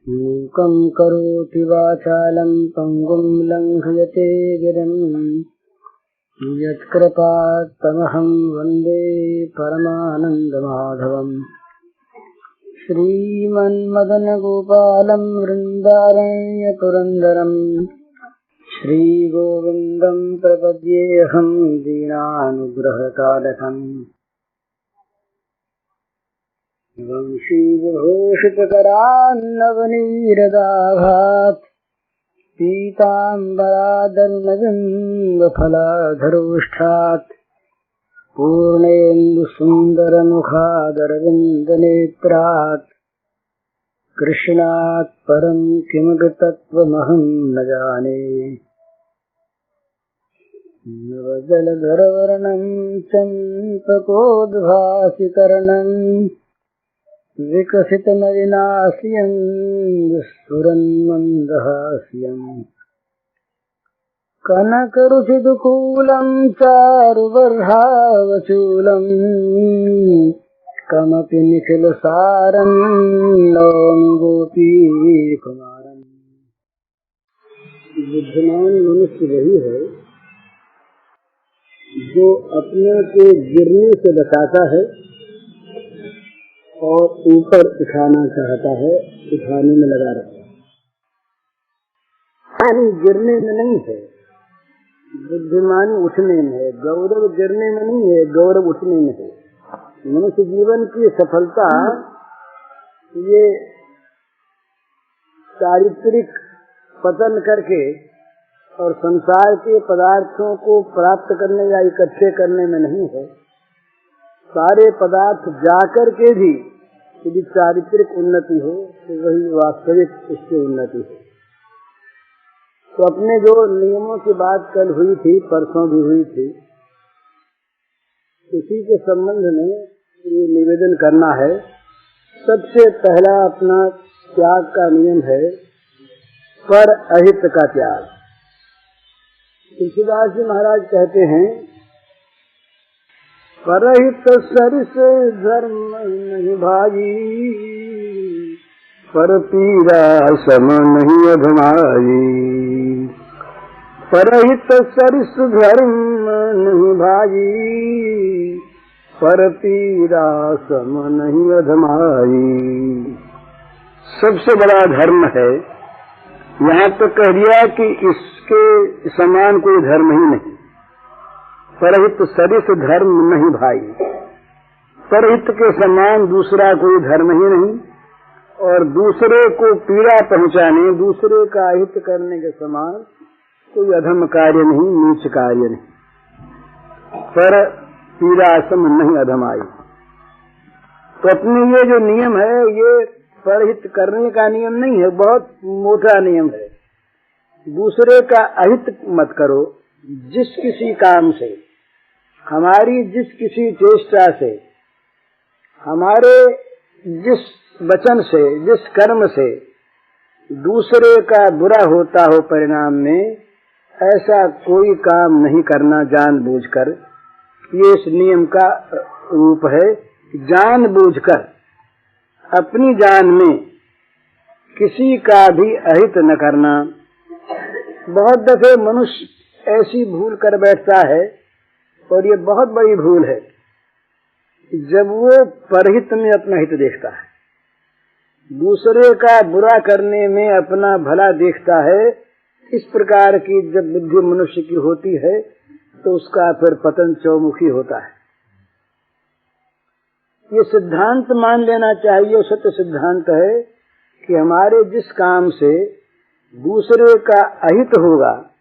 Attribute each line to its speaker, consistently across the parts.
Speaker 1: मूकं करोति वाचालं पङ्गुं लङ्घयते गिरिं यत्कृपात्तमहं वन्दे परमानन्दमाधवम्। श्रीमन्मदनगोपालं वृन्दारण्यपुरन्दरं श्रीगोविन्दं प्रपद्येऽहं दीनानुग्रहकालकम्। वंशीविभूषितकरान्नवनीरदाभात् पीताम्बरादर्नबिम्बफलाधरोष्ठात् पूर्णेन्दुसुन्दरमुखादरविन्दनेत्रात् कृष्णात् परं किमपि तत्त्वमहं न जाने। नवजलधरवर्णं चम्पकोद्भासिकर्णम् विकसितनलिनास्यं स्फुरन्मन्दहास्यम् कनकरुचिदुकूलं चारुबर्हावचूलं कमपि निखिलसारं नौमि गोपीकुमारम्। बुद्धिमान मनुष्य वही है जो अपने को गिरने से बचाता है और ऊपर उठाना चाहता है, उठाने में लगा रहता है, यानी गिरने में नहीं है। बुद्धिमानी उठने में है, गौरव गिरने में नहीं है, गौरव उठने में है। मनुष्य जीवन की सफलता ये चारित्रिक पतन करके और संसार के पदार्थों को प्राप्त करने या इकट्ठे करने में नहीं है। सारे पदार्थ जाकर के भी यदि चारित्रिक उन्नति हो तो वही वास्तविक उसकी उन्नति है। तो अपने जो नियमों की बात कल हुई थी, परसों भी हुई थी, उसी के संबंध में ये निवेदन करना है। सबसे पहला अपना त्याग का नियम है पर अहित का त्याग। तुलसीदास जी महाराज कहते हैं, परहित सरिस धर्म नहीं भाई, पर पीरा सम नहीं अधमाई। परहित सरिस धर्म नहीं भाई, पर पीरा सम नहीं अधमाई। सबसे बड़ा धर्म है, यहाँ तो कह दिया कि इसके समान कोई धर्म ही नहीं। परहित सरिस धर्म नहीं भाई, परहित के समान दूसरा कोई धर्म ही नहीं, और दूसरे को पीड़ा पहुंचाने, दूसरे का हित करने के समान कोई अधम कार्य नहीं, नीच कार्य नहीं। पर पीड़ा सम नहीं अधमाई। तो अपने ये जो नियम है, ये परहित करने का नियम नहीं है, बहुत मोटा नियम है। दूसरे का अहित मत करो। जिस किसी काम से, हमारी जिस किसी चेष्टा से, हमारे जिस वचन से, जिस कर्म से दूसरे का बुरा होता हो परिणाम में, ऐसा कोई काम नहीं करना जानबूझकर। ये इस नियम का रूप है। जानबूझकर अपनी जान में किसी का भी अहित न करना। बहुत दफे मनुष्य ऐसी भूल कर बैठता है, और ये बहुत बड़ी भूल है, जब वो परहित में अपना हित देखता है, दूसरे का बुरा करने में अपना भला देखता है। इस प्रकार की जब बुद्धि मनुष्य की होती है तो उसका फिर पतन चौमुखी होता है। ये सिद्धांत मान लेना चाहिए, सत्य सिद्धांत है कि हमारे जिस काम से दूसरे का अहित होगा,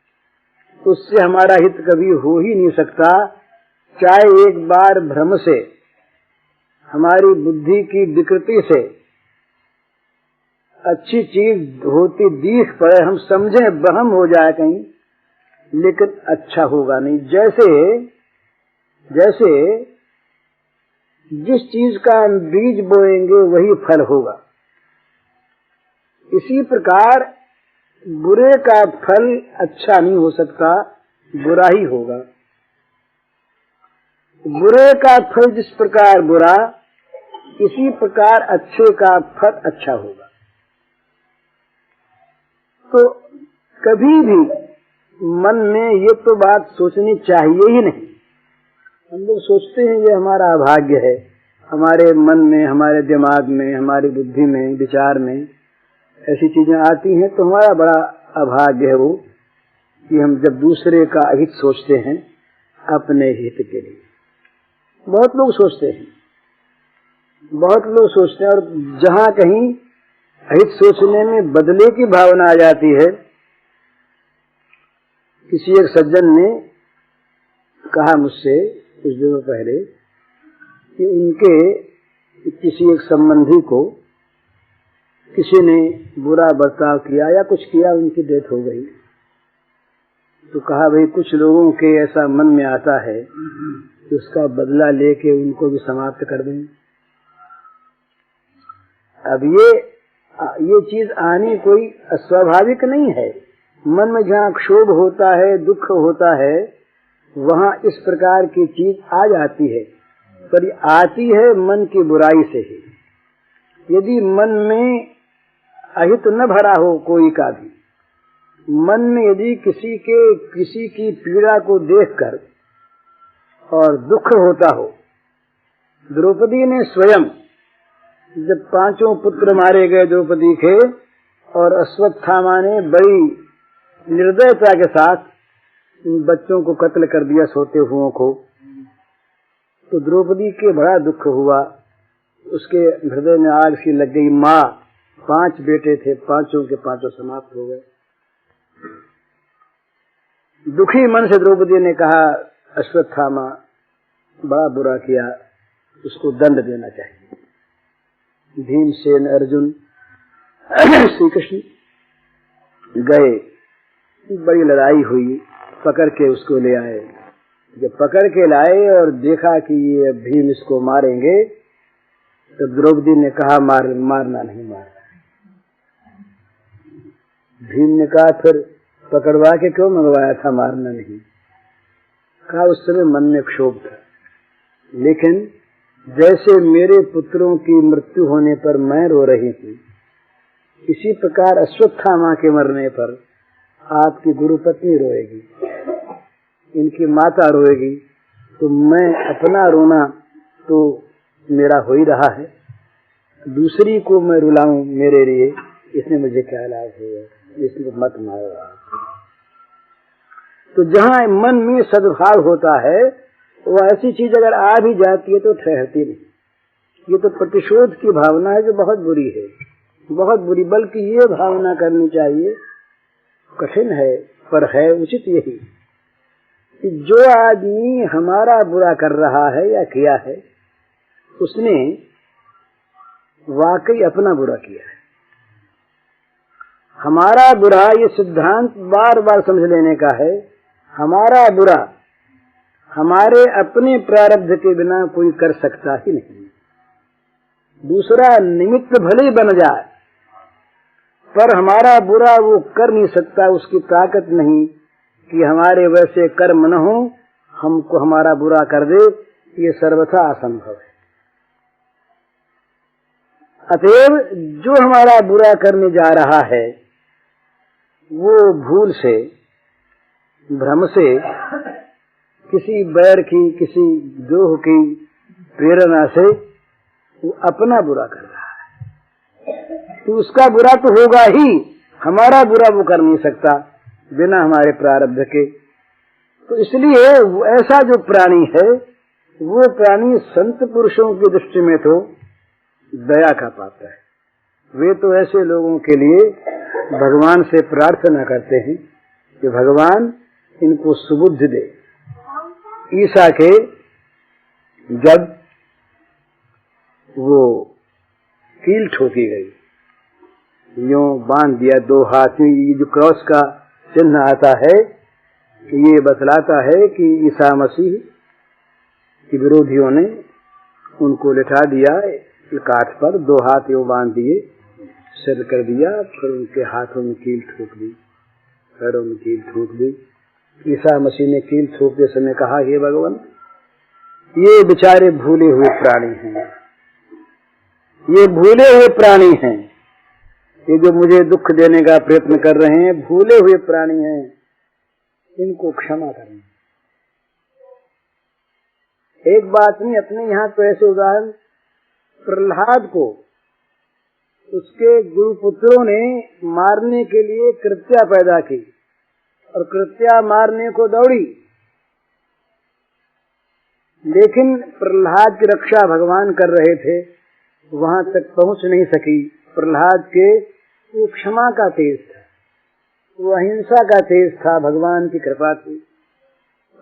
Speaker 1: उससे हमारा हित कभी हो ही नहीं सकता। चाहे एक बार भ्रम से, हमारी बुद्धि की विकृति से अच्छी चीज होती दिख पड़े, हम समझें वहम हो जाए कहीं, लेकिन अच्छा होगा नहीं। जैसे जिस चीज का बीज बोएंगे वही फल होगा, इसी प्रकार बुरे का फल अच्छा नहीं हो सकता, बुरा ही होगा। बुरे का फल जिस प्रकार बुरा, इसी प्रकार अच्छे का फल अच्छा होगा। तो कभी भी मन में ये तो बात सोचनी चाहिए ही नहीं। हम लोग सोचते हैं ये हमारा अभाग्य है, हमारे मन में, हमारे दिमाग में, हमारी बुद्धि में, विचार में ऐसी चीजें आती हैं तो हमारा बड़ा अभाग्य है वो कि हम जब दूसरे का हित सोचते हैं अपने हित के लिए। बहुत लोग सोचते हैं, बहुत लोग सोचते हैं, और जहां कहीं हित सोचने में बदले की भावना आ जाती है। किसी एक सज्जन ने कहा मुझसे कुछ दिनों पहले कि उनके किसी एक संबंधी को किसी ने बुरा बर्ताव किया या कुछ किया, उनकी डेथ हो गई। तो कहा भाई कुछ लोगों के ऐसा मन में आता है कि उसका बदला लेके उनको भी समाप्त कर दें। अब ये चीज आनी कोई अस्वाभाविक नहीं है। मन में जहाँ क्षोभ होता है, दुख होता है, वहाँ इस प्रकार की चीज आ जाती है, पर आती है मन की बुराई से ही। यदि मन में अहित न भरा हो कोई का भी, मन में यदि किसी की पीड़ा को देखकर और दुख होता हो। द्रौपदी ने स्वयं जब 5 पुत्र मारे गए द्रौपदी के और अश्वत्थामा ने बड़ी निर्दयता के साथ इन बच्चों को कत्ल कर दिया, सोते हुओं को, तो द्रौपदी के बड़ा दुख हुआ। उसके हृदय में आग सी लग गई। माँ, 5 बेटे थे, 5 के 5 समाप्त हो गए। दुखी मन से द्रौपदी ने कहा अश्वत्थामा बड़ा बुरा किया, उसको दंड देना चाहिए। भीमसेन, अर्जुन, श्री कृष्ण गए, बड़ी लड़ाई हुई, पकड़ के उसको ले आए। जब पकड़ के लाए और देखा कि ये भीम इसको मारेंगे, तो द्रौपदी ने कहा मारना नहीं, मारना। भीम ने कहा फिर पकड़वा के क्यों मंगवाया था, मारना नहीं। कहा उस समय मन में क्षोभ था, लेकिन जैसे मेरे पुत्रों की मृत्यु होने पर मैं रो रही हूँ, इसी प्रकार अश्वत्थामा के मरने पर आपकी गुरुपत्नी रोएगी, इनकी माता रोएगी, तो मैं अपना रोना तो मेरा हो ही रहा है, दूसरी को मैं रुलाऊं मेरे लिए, इसमें मुझे क्या लाभ होगा, इसलिए मत मारो। तो जहाँ मन में सद्भाव होता है, वो ऐसी चीज अगर आ भी जाती है तो ठहरती नहीं। ये तो प्रतिशोध की भावना है जो बहुत बुरी है, बहुत बुरी। बल्कि ये भावना करनी चाहिए, कठिन है पर है उचित यही, कि जो आदमी हमारा बुरा कर रहा है या किया है, उसने वाकई अपना बुरा किया है। हमारा बुरा, ये सिद्धांत बार बार समझ लेने का है, हमारा बुरा हमारे अपने प्रारब्ध के बिना कोई कर सकता ही नहीं। दूसरा निमित्त भले ही बन जाए, पर हमारा बुरा वो कर नहीं सकता, उसकी ताकत नहीं कि हमारे वैसे कर्म न हो हमको हमारा बुरा कर दे, ये सर्वथा असंभव है। अतएव जो हमारा बुरा करने जा रहा है, वो भूल से, भ्रम से, किसी बैर की, किसी द्रोह की प्रेरणा से वो अपना बुरा कर रहा है। तो उसका बुरा तो होगा ही, हमारा बुरा वो कर नहीं सकता बिना हमारे प्रारब्ध के। तो इसलिए ऐसा जो प्राणी है, वो प्राणी संत पुरुषों की दृष्टि में तो दया का पात्र है। वे तो ऐसे लोगों के लिए भगवान से प्रार्थना करते हैं कि भगवान इनको सुबुद्धि दे। ईसा के जब वो कील ठोकी गई, यूं बांध दिया 2 हाथ, ये जो क्रॉस का चिन्ह आता है, ये बतलाता है कि ईसा मसीह के विरोधियों ने उनको लिटा दिया काठ पर, 2 हाथ यूं बांध दिए, सिर कर दिया, फिर उनके हाथों में कील ठोक दी, पैरों में कील ठोक दी। ईसा मसीह ने कील ठोकते समय कहा, हे भगवान, ये बेचारे भूले हुए प्राणी हैं, ये भूले हुए प्राणी हैं, ये जो मुझे दुख देने का प्रयत्न कर रहे हैं, भूले हुए प्राणी हैं, इनको क्षमा करना। एक बात नहीं, अपने यहाँ तो ऐसे उदाहरण, प्रहलाद को उसके गुरुपुत्रों ने मारने के लिए कृत्या पैदा की और कृत्या मारने को दौड़ी, लेकिन प्रहलाद की रक्षा भगवान कर रहे थे, वहां तक पहुंच नहीं सकी। प्रहलाद के वो क्षमा का तेज था, वो अहिंसा का तेज था, भगवान की कृपा थी।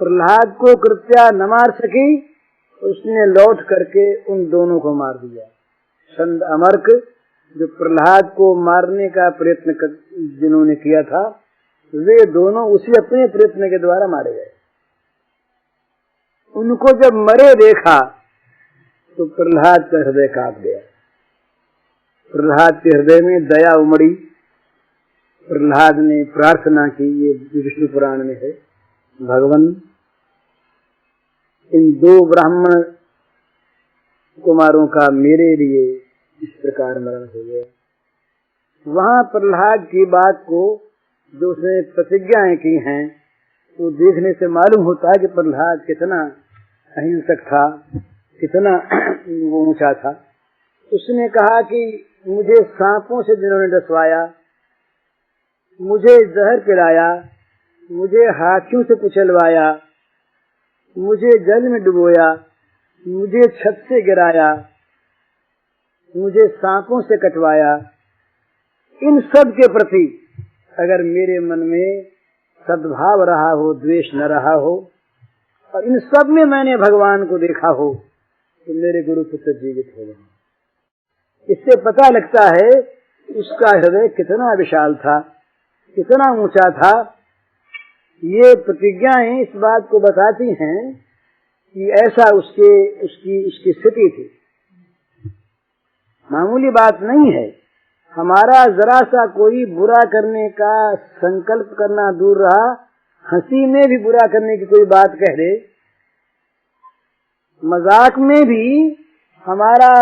Speaker 1: प्रहलाद को कृत्या न मार सकी, उसने लौट करके उन दोनों को मार दिया। छंद अमर्क जो प्रहलाद को मारने का प्रयत्न जिन्होंने किया था, वे दोनों उसी अपने प्रयत्न के द्वारा मारे गए। उनको जब मरे देखा तो प्रहलाद का हृदय कांप गया। प्रहलाद के हृदय में दया उमड़ी। प्रहलाद ने प्रार्थना की, ये विष्णु पुराण में है, भगवान इन दो ब्राह्मण कुमारों का मेरे लिए इस प्रकार मरण हो गया। वहां प्रहलाद की बात को जो उसने प्रतिज्ञाएं की हैं, वो देखने से मालूम होता है कि प्रहलाद कितना अहिंसक था, कितना वो ऊंचा था। उसने कहा कि मुझे सांपों से जिन्होंने डसवाया, मुझे जहर पिलाया, मुझे हाथियों से कुचलवाया, मुझे जल में डुबोया, मुझे छत से गिराया, मुझे सांपों से कटवाया, इन सब के प्रति अगर मेरे मन में सद्भाव रहा हो, द्वेष न रहा हो, और इन सब में मैंने भगवान को देखा हो, तो मेरे गुरुपुत्र जीवित हो गए। इससे पता लगता है उसका हृदय कितना विशाल था, कितना ऊंचा था। ये प्रतिज्ञाएं इस बात को बताती हैं कि ऐसा उसकी स्थिति थी। मामूली बात नहीं है। हमारा जरा सा कोई बुरा करने का संकल्प करना दूर रहा, हंसी में भी बुरा करने की कोई बात कह दे, मजाक में भी हमारा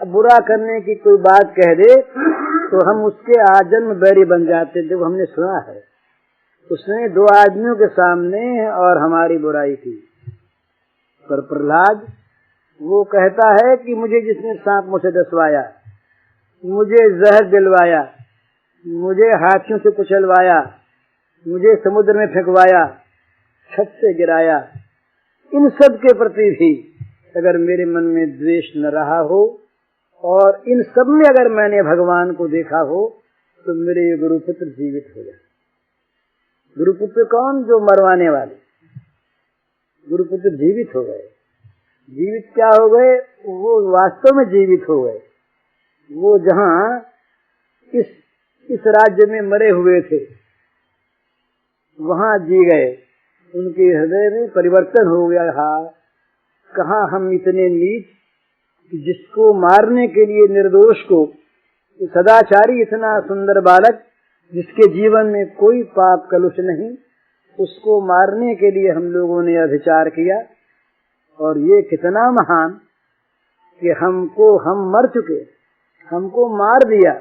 Speaker 1: बुरा करने की कोई बात कह दे, तो हम उसके आजन्म बैरी बन जाते थे। वो हमने सुना है। उसने दो आदमियों के सामने और हमारी बुराई की। पर प्रहलाद वो कहता है कि मुझे जिसने सांप मुझसे डसवाया, मुझे जहर दिलवाया, मुझे हाथियों से कुचलवाया, मुझे समुद्र में फेंकवाया, छत से गिराया, इन सब के प्रति भी अगर मेरे मन में द्वेष न रहा हो और इन सब में अगर मैंने भगवान को देखा हो, तो मेरे ये गुरुपुत्र जीवित हो जाए। गुरुपुत्र कौन? जो मरवाने वाले। गुरुपुत्र जीवित हो गए। जीवित क्या हो गए? वो वास्तव में जीवित हो गए। वो जहां इस राज्य में मरे हुए थे, वहां जी गए। उनके हृदय में परिवर्तन हो गया। कहाँ हम इतने नीच, जिसको मारने के लिए निर्दोष को, सदाचारी इतना सुंदर बालक जिसके जीवन में कोई पाप कलुष नहीं, उसको मारने के लिए हम लोगों ने अभिचार किया। और ये कितना महान कि हम मर चुके, हमको मार दिया,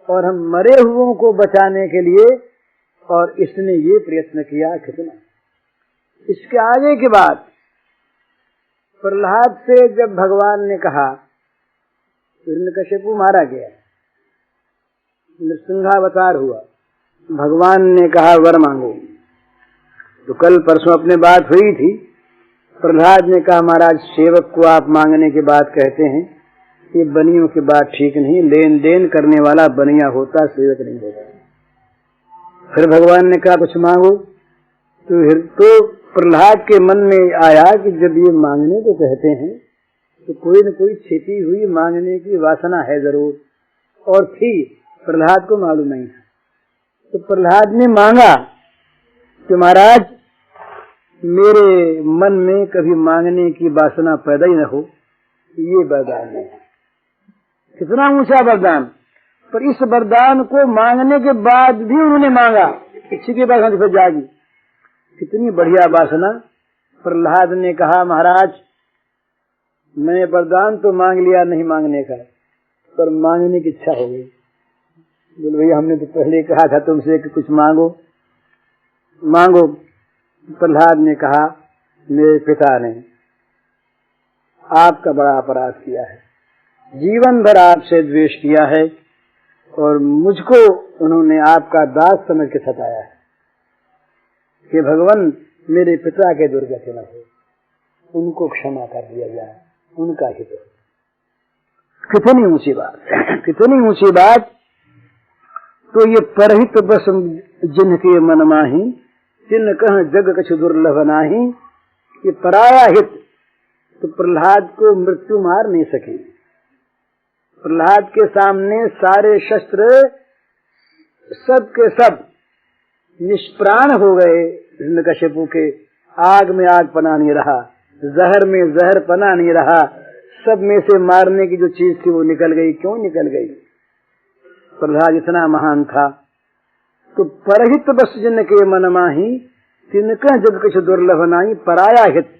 Speaker 1: और हम मरे हुओं को बचाने के लिए, और इसने ये प्रयत्न किया। कितना इसके आगे की बात, प्रहलाद से जब भगवान ने कहा, हिरण्यकशिपु मारा गया, नृसिंहावतार हुआ, भगवान ने कहा वर मांगो। तो कल परसों अपने बात हुई थी। प्रहलाद ने कहा महाराज, सेवक को आप मांगने की बात कहते हैं, ये बनियों की बात ठीक नहीं। लेन देन करने वाला बनिया होता, सेवक नहीं होता। फिर भगवान ने कहा कुछ मांगो। तो प्रहलाद के मन में आया कि जब ये मांगने को कहते हैं, तो कोई न कोई छिपी हुई मांगने की वासना है जरूर, और थी, प्रहलाद को मालूम नहीं था। तो प्रहलाद ने मांगा कि महाराज, मेरे मन में कभी मांगने की वासना पैदा ही न हो, ये वरदान है। कितना ऊंचा वरदान! पर इस वरदान को मांगने के बाद भी उन्होंने मांगा, इच्छा की वासना फिर जागी। कितनी बढ़िया वासना! प्रहलाद ने कहा महाराज, मैंने वरदान तो मांग लिया नहीं मांगने का, पर मांगने की इच्छा हो गई। बोले भैया हमने तो पहले कहा था तुमसे कि कुछ मांगो मांगो। प्रहलाद ने कहा मेरे पिता ने आपका बड़ा अपराध किया है, जीवन भर आपसे द्वेष किया है और मुझको उन्होंने आपका दास समझ के सताया है कि भगवान मेरे पिता के दुर्गति न हो, उनको क्षमा कर दिया जाए, उनका हित हो। कितनी ऊंची बात, कितनी ऊंची बात। तो ये परहित बस जिनके मन माही, तिन कह जग कछु दुर्लभ नाही। ये पराया हित तो प्रहलाद को मृत्यु मार नहीं सकी। प्रहलाद के सामने सारे शस्त्र सब के सब निष्प्राण हो गए। हिरण्यकशिपु के आग में आग पना नहीं रहा, जहर में जहर पना नहीं रहा, सब में से मारने की जो चीज थी वो निकल गई। क्यों निकल गई? प्रहलाद इतना महान था। तो परहित बस जिनके मन माही, तिनका जग कुछ दुर्लभ नाही। पराया हित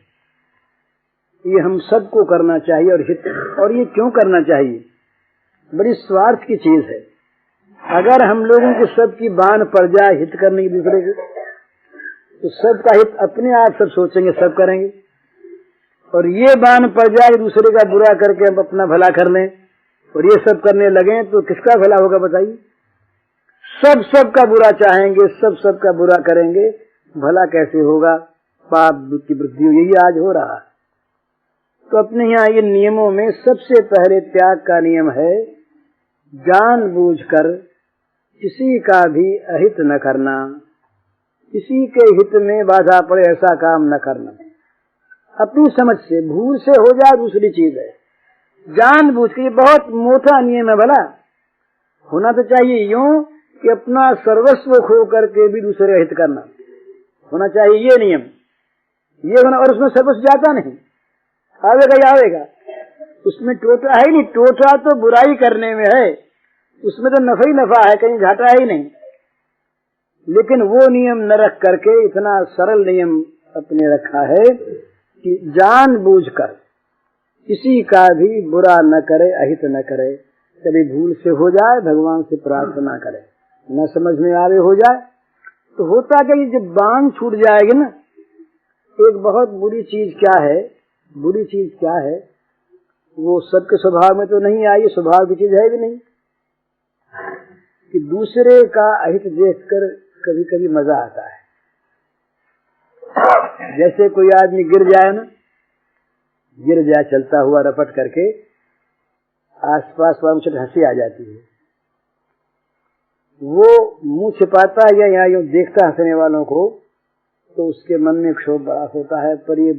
Speaker 1: ये हम सबको करना चाहिए। और हित, और ये क्यों करना चाहिए? बड़ी स्वार्थ की चीज है। अगर हम लोगों की सबकी बान पड़ जाए हित करने की दूसरे की, तो सबका हित अपने आप सब सोचेंगे, सब करेंगे। और ये बान पड़ जाए दूसरे का बुरा करके हम अपना भला कर लें और ये सब करने लगे तो किसका भला होगा बताइए? सब सबका बुरा चाहेंगे, सब सबका बुरा करेंगे, भला कैसे होगा? पाप की वृद्धि यही आज हो रहा है। तो अपने यहाँ ये नियमों में सबसे पहले त्याग का नियम है, जानबूझकर किसी का भी अहित न करना, किसी के हित में बाधा पड़े ऐसा काम न करना। अपनी समझ से भूल से हो जाए दूसरी चीज है, जानबूझ के। ये बहुत मोटा नियम है। भला होना तो चाहिए यूं कि अपना सर्वस्व खो करके भी दूसरे हित करना होना चाहिए, ये नियम ये होना। और उसमें सर्वस्व जाता नहीं, आवेगा ही आवेगा, उसमें टोटा है ही नहीं। टोटा तो बुराई करने में है, उसमें तो नफा ही नफा है, कहीं घाटा है ही नहीं। लेकिन वो नियम न रख करके इतना सरल नियम अपने रखा है कि जानबूझकर किसी का भी बुरा न करे, अहित न करे। कभी भूल से हो जाए भगवान से प्रार्थना करे, न समझ में आवे हो जाए तो होता क्या, जब बांध छूट जाएगी ना। एक बहुत बुरी चीज क्या है, बुरी चीज क्या है, वो सबके स्वभाव में तो नहीं आई, स्वभाव की चीज है भी नहीं, कि दूसरे का अहित देखकर कभी कभी मजा आता है। जैसे कोई आदमी गिर जाए ना, गिर जाए चलता हुआ रपट करके, आसपास वालों से हंसी आ जाती है। वो मुंह छिपाता है या यहाँ यूं देखता हंसने वालों को, तो उसके मन में क्षोभ बड़ा होता है। पर ये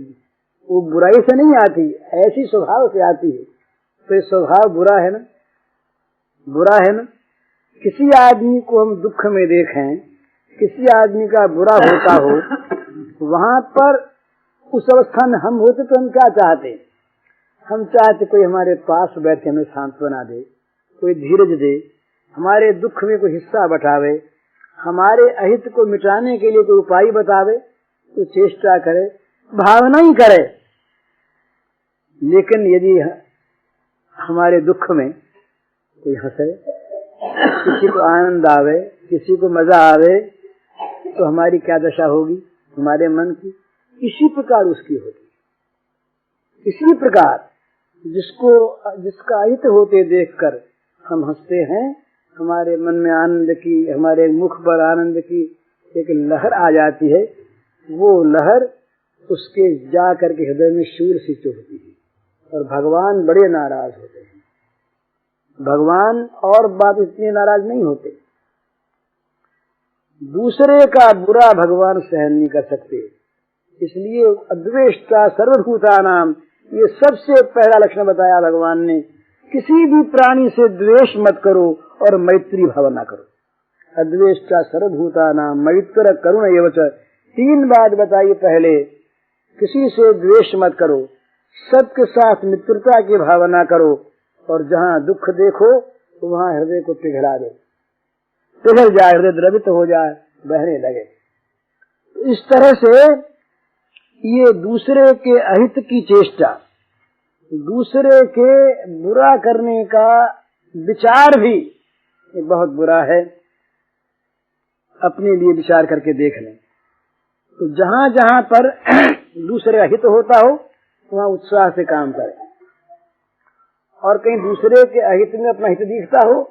Speaker 1: वो बुराई से नहीं आती, ऐसी स्वभाव से आती है। तो ये स्वभाव बुरा है ना, बुरा है ना। किसी आदमी को हम दुख में देखें, किसी आदमी का बुरा होता हो, वहां पर उस अवस्था में हम होते तो हम क्या चाहते? हम चाहते कोई हमारे पास बैठ के हमें सांत्वना दे, कोई धीरज दे, हमारे दुख में कोई हिस्सा बटावे, हमारे अहित को मिटाने के लिए कोई उपाय बतावे, तो चेष्टा करे, भावना ही करे। लेकिन यदि हमारे दुख में कोई हंसे, किसी को आनंद आवे, किसी को मजा आवे, तो हमारी क्या दशा होगी हमारे मन की? इसी प्रकार उसकी होगी। इसी प्रकार जिसका अहित होते देखकर हम हंसते हैं, हमारे मन में आनंद की, हमारे मुख पर आनंद की एक लहर आ जाती है। वो लहर उसके जा करके हृदय में शूर सी चुभती है और भगवान बड़े नाराज होते हैं। भगवान और बात इतनी नाराज नहीं होते। दूसरे का बुरा भगवान सहन नहीं कर सकते, इसलिए अद्वेष्टा सर्वभूतानाम, ये सबसे पहला लक्षण बताया भगवान ने। किसी भी प्राणी से द्वेष मत करो और मैत्री भावना करो। अद्वेष्टा सर्वभूतानाम मैत्र करुण एव च, 3 बात बताइए। पहले किसी से द्वेष मत करो, सबके साथ मित्रता की भावना करो, और जहाँ दुख देखो तो वहाँ हृदय को पिघला दो, पिघल जाए, हृदय द्रवित हो जाए, बहने लगे। इस तरह से ये दूसरे के अहित की चेष्टा, दूसरे के बुरा करने का विचार भी ये बहुत बुरा है, अपने लिए विचार करके देख लें। तो जहां जहां पर दूसरे का हित होता हो वहां उत्साह से काम करें, और कहीं दूसरे के अहित में अपना हित दिखता हो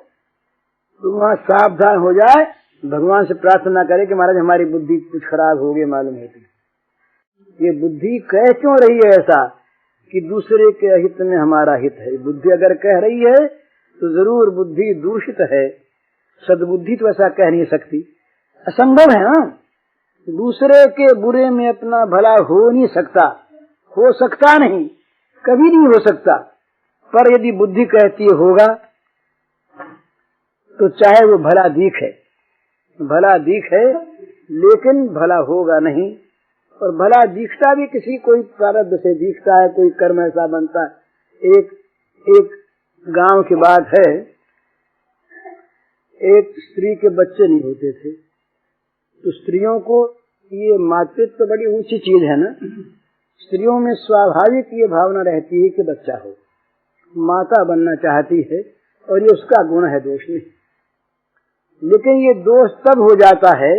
Speaker 1: तो वहां सावधान हो जाए, भगवान से प्रार्थना करे कि महाराज हमारी बुद्धि कुछ खराब हो गई मालूम होती, ये बुद्धि कह क्यों रही है ऐसा कि दूसरे के अहित में हमारा हित है। बुद्धि अगर कह रही है तो जरूर बुद्धि दूषित है, सद्बुद्धि तो ऐसा कह नहीं सकती, असंभव है ना। दूसरे के बुरे में अपना भला हो नहीं सकता, हो सकता नहीं, कभी नहीं हो सकता। पर यदि बुद्धि कहती होगा तो चाहे वो भला दिखे, भला दिखे लेकिन भला होगा नहीं। और भला दिखता भी किसी कोई प्रारब्ध से दिखता है, कोई कर्म ऐसा बनता है। एक गांव की बात है, एक स्त्री के बच्चे नहीं होते थे, तो स्त्रियों को ये मातृत्व तो बड़ी ऊंची चीज है ना, स्त्रियों में स्वाभाविक ये भावना रहती है कि बच्चा हो, माता बनना चाहती है, और ये उसका गुण है, दोष नहीं। लेकिन ये दोष तब हो जाता है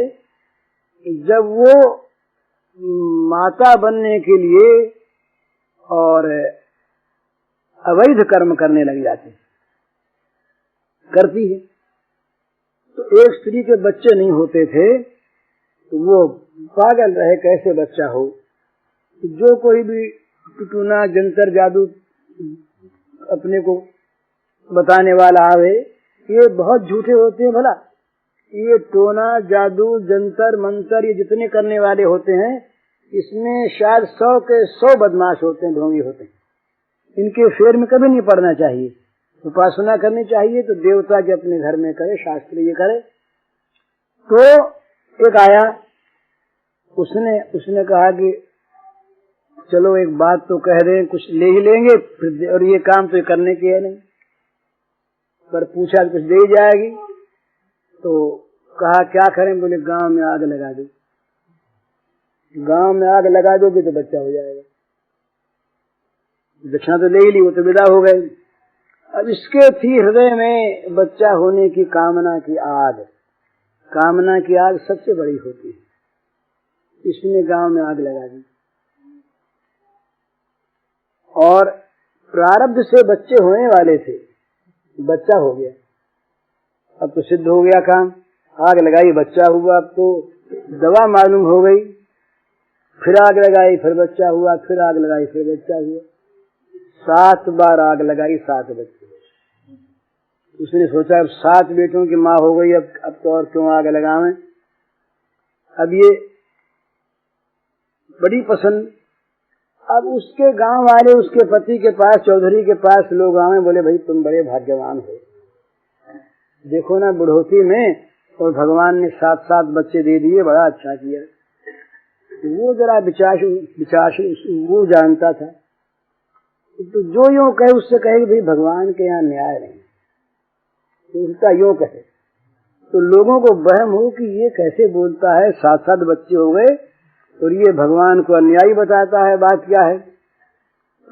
Speaker 1: जब वो माता बनने के लिए और अवैध कर्म करने लग जाती करती है। तो एक स्त्री के बच्चे नहीं होते थे तो वो पागल रहे कैसे बच्चा हो। तो जो कोई भी टुटुना जंतर जादू अपने को बताने वाला आवे, ये बहुत झूठे होते हैं भला। ये टोना जादू जंतर मंतर ये जितने करने वाले होते हैं, इसमें शायद 100 के 100 बदमाश होते हैं, ढोंगी होते हैं। इनके फेर में कभी नहीं पड़ना चाहिए, उपासना करनी चाहिए तो देवता के अपने घर में करे, शास्त्रीय करे। तो एक आया, उसने कहा कि चलो एक बात तो कह दें, कुछ ले ही लेंगे, और ये काम तो करने की है नहीं, पर पूछा कुछ दे ही जाएगी। तो कहा क्या करें, बोले गांव में आग लगा दो। गांव में आग लगा दोगे तो बच्चा हो जाएगा। दक्षिणा तो ले ही ली, वो तो विदा हो गए। अब इसके थी हृदय में बच्चा होने की कामना की आग। कामना की आग सबसे बड़ी होती है, इसने गांव में आग लगा दी। और प्रारब्ध से बच्चे होने वाले थे, बच्चा हो गया। अब तो सिद्ध हो गया काम, आग लगाई बच्चा हुआ। अब तो दवा मालूम हो गई, फिर आग लगाई फिर बच्चा हुआ, फिर आग लगाई फिर बच्चा हुआ। 7 बार आग लगाई, 7 बच्चे। उसने सोचा अब 7 बेटों की माँ हो गई, अब तो और क्यों आग लगावें। अब ये बड़ी पसंद। अब उसके गांव वाले उसके पति के पास, चौधरी के पास लोग आए, बोले भाई तुम बड़े भाग्यवान हो, देखो ना बुढ़ोती में और भगवान ने 7-7 बच्चे दे दिए, बड़ा अच्छा किया। वो जरा विचार वो जानता था, तो जो यूं कहे उससे कहे भाई भगवान के यहाँ न्याय नहीं, तो उसका यूं कहे तो लोगों को वहम हो कि ये कैसे बोलता है, 7-7 बच्चे हो गए और ये भगवान को अन्यायी बताता है। बात क्या है।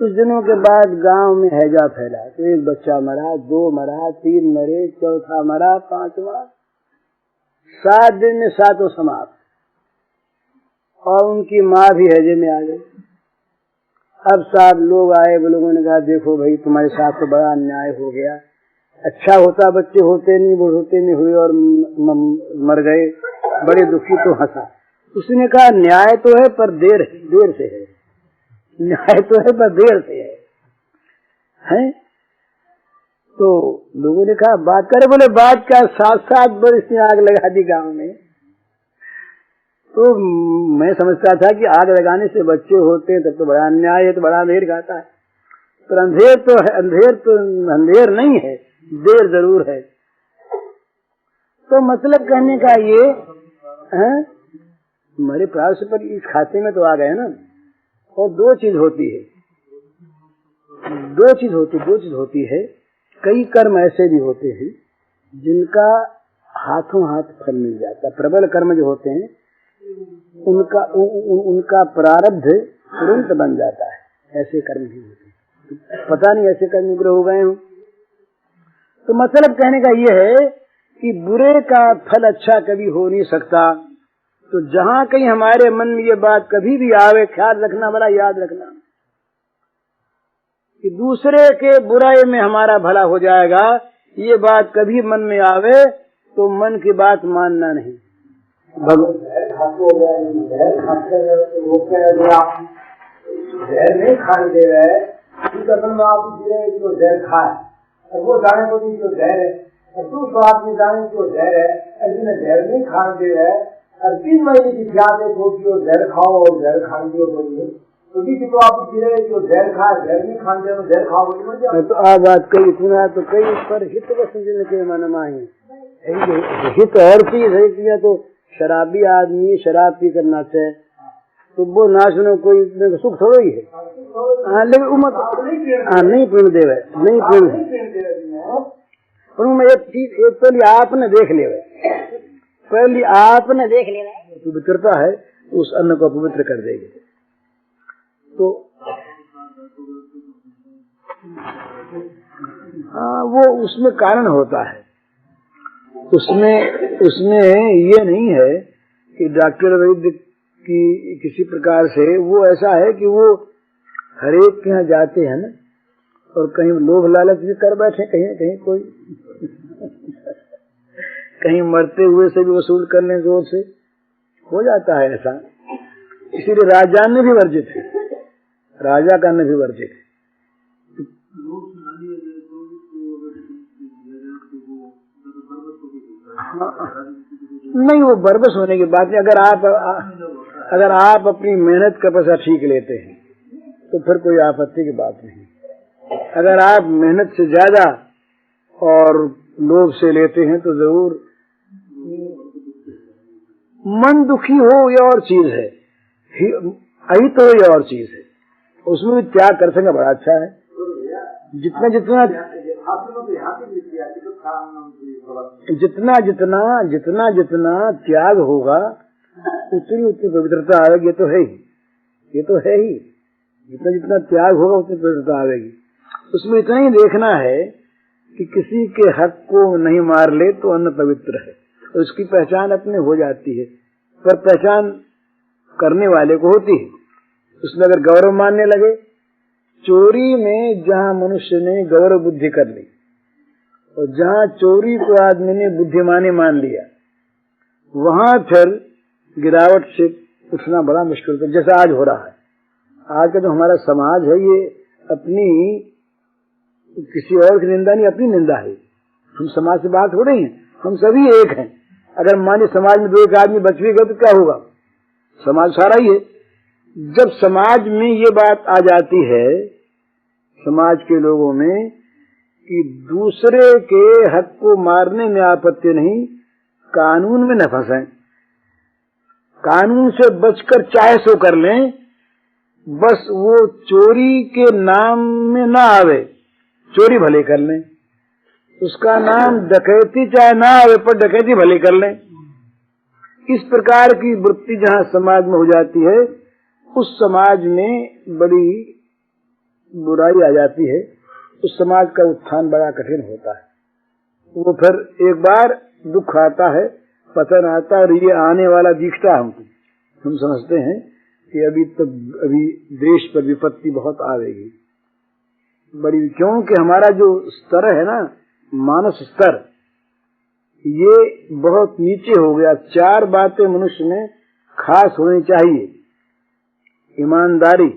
Speaker 1: कुछ दिनों के बाद गांव में हैजा फैला, तो एक बच्चा मरा, 2 मरा, 3 मरे, चौथा मरा, 5वां। 7 दिन में 7 समाप्त, और उनकी माँ भी हैजे में आ गई। अब 7 लोग आए, वो लोगों ने कहा देखो भाई तुम्हारे साथ तो बड़ा अन्याय हो गया, अच्छा होता बच्चे होते नहीं, बुढ़ोते नहीं हुए और मर गए, बड़े दुखी। तो हंसा। उसने कहा न्याय तो है पर देर से है, न्याय तो है पर देर से है। तो लोगों ने कहा बात करे, बोले बात क्या, 7-7 बरस ने आग लगा दी गांव में। तो मैं समझता था कि आग लगाने से बच्चे होते हैं तब तो बड़ा अन्याय है, तो बड़ा अंधेर गाता है। पर अंधेर तो अंधेर नहीं है, देर जरूर है। तो मतलब कहने का ये है, हमारे प्राण से पर इस खाते में तो आ गए ना। और 2 चीज होती है, 2 चीज होती है। कई कर्म ऐसे भी होते हैं जिनका हाथों हाथ फल मिल जाता है। प्रबल कर्म जो होते हैं उनका प्रारब्ध तुरंत बन जाता है, ऐसे कर्म भी होते हैं। पता नहीं ऐसे कर्म ग्रह हो गए हो। तो मतलब कहने का ये है कि बुरे का फल अच्छा कभी हो नहीं सकता। तो जहाँ कहीं हमारे मन में ये बात कभी भी आवे, ख्याल रखना, बड़ा याद रखना कि दूसरे के बुराई में हमारा भला हो जाएगा, ये बात कभी मन में आवे तो मन की बात मानना नहीं।
Speaker 2: जहर नहीं खाने दे रहे, आप जो जहर खाए और वो जाने को नहीं जो जहर है, और दूसरा आदमी जाने को जहर है, ऐसे जहर नहीं खाने दे रहे और 3 महीने की ख्याल जो जहर खाओ और जहर खाने दो बोलिए तो आप जो जहर खाए जहर नहीं खाने दे जहर खाओ बोलिए।
Speaker 1: तो आ बात कई सुना तो कई पर हित को समझने के मन माही हित और चीज है कि तो शराबी आदमी शराब पी करना चाहिए तो वो ना सुनो कोई सुख थोड़ा ही है। हाँ लेकिन उमर नहीं पीण देवे, नहीं पीण पर एक चीज एक पहले आपने देख ले, पहले आपने देख ले पवित्रता है उस अन्न को पवित्र कर देगी। तो हाँ वो उसमें कारण होता है, उसमें ये नहीं है कि डॉक्टर वैद्य की किसी प्रकार से वो ऐसा है कि वो हरेक के यहाँ जाते हैं ना और कहीं लोभ लालच भी कर बैठे, कहीं कोई कहीं मरते हुए से भी वसूल करने जोर से हो जाता है ऐसा। इसीलिए राजा ने भी वर्जित है, राजा का ने भी वर्जित है। नहीं वो बरबस होने की बात नहीं। अगर आप अपनी मेहनत का पैसा ठीक लेते हैं तो फिर कोई आपत्ति की बात नहीं। अगर आप मेहनत से ज्यादा और लोभ से लेते हैं तो जरूर मन दुखी हो, ये और चीज है, अहित हो ये और चीज है, उसमें भी त्याग कर सकेंगे बड़ा अच्छा है। जितना जितना जितना जितना जितना जितना त्याग होगा उतनी उतनी पवित्रता आएगी। ये तो है ही, ये तो है ही, जितना जितना त्याग होगा उतनी पवित्रता आएगी। उसमें इतना ही देखना है कि किसी के हक को नहीं मार ले तो अन्न पवित्र है, उसकी पहचान अपने हो जाती है, पर पहचान करने वाले को होती है। उसमें अगर गौरव मानने लगे, चोरी में जहाँ मनुष्य ने गौरव बुद्धि कर ली और जहाँ चोरी को आदमी ने बुद्धिमानी मान लिया, वहाँ फिर गिरावट से उठना बड़ा मुश्किल होता है। जैसा आज हो रहा है, आज का जो हमारा समाज है ये अपनी किसी और की निंदा नहीं, अपनी निंदा है। हम समाज से बात हो रही है, हम सभी एक हैं। अगर मानिए समाज में 2 एक आदमी बच भी गए तो क्या होगा, समाज सारा ही है। जब समाज में ये बात आ जाती है समाज के लोगों में कि दूसरे के हक को मारने में आपत्ति नहीं, कानून में न फंसें, कानून से बचकर चाहे सो कर लें, बस वो चोरी के नाम में ना आवे, चोरी भले कर लें, उसका नाम डकैती चाहे ना आवे पर डकैती भले कर लें। इस प्रकार की वृत्ति जहाँ समाज में हो जाती है उस समाज में बड़ी बुराई आ जाती है, उस समाज का उत्थान बड़ा कठिन होता है। वो फिर एक बार दुख आता है, पतन आता है और ये आने वाला दिखता हमको, हम समझते हैं कि अभी देश पर विपत्ति बहुत आवेगी बड़ी, क्योंकि हमारा जो स्तर है ना, मानस स्तर, ये बहुत नीचे हो गया। 4 बातें मनुष्य में खास होनी चाहिए: ईमानदारी,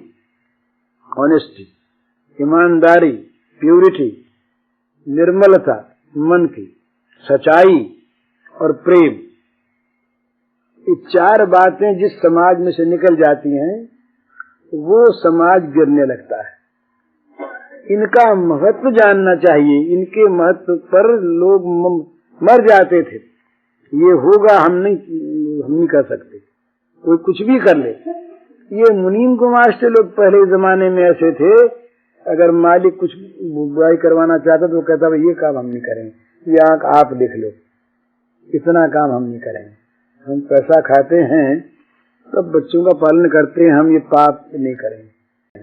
Speaker 1: ऑनेस्टी, ईमानदारी, प्यूरिटी, निर्मलता मन की, सच्चाई और प्रेम। ये 4 बातें जिस समाज में से निकल जाती हैं वो समाज गिरने लगता है। इनका महत्व जानना चाहिए, इनके महत्व पर लोग मर जाते थे। ये होगा हम नहीं कर सकते, कोई कुछ भी कर ले। ये मुनीम कुमार से लोग पहले जमाने में ऐसे थे, अगर मालिक कुछ बुराई करवाना चाहता तो वो कहता भाई ये काम हम नहीं करेंगे, ये आप लिख लो, इतना काम हम नहीं करेंगे, हम पैसा खाते हैं तब बच्चों का पालन करते हैं, हम ये पाप नहीं करेंगे।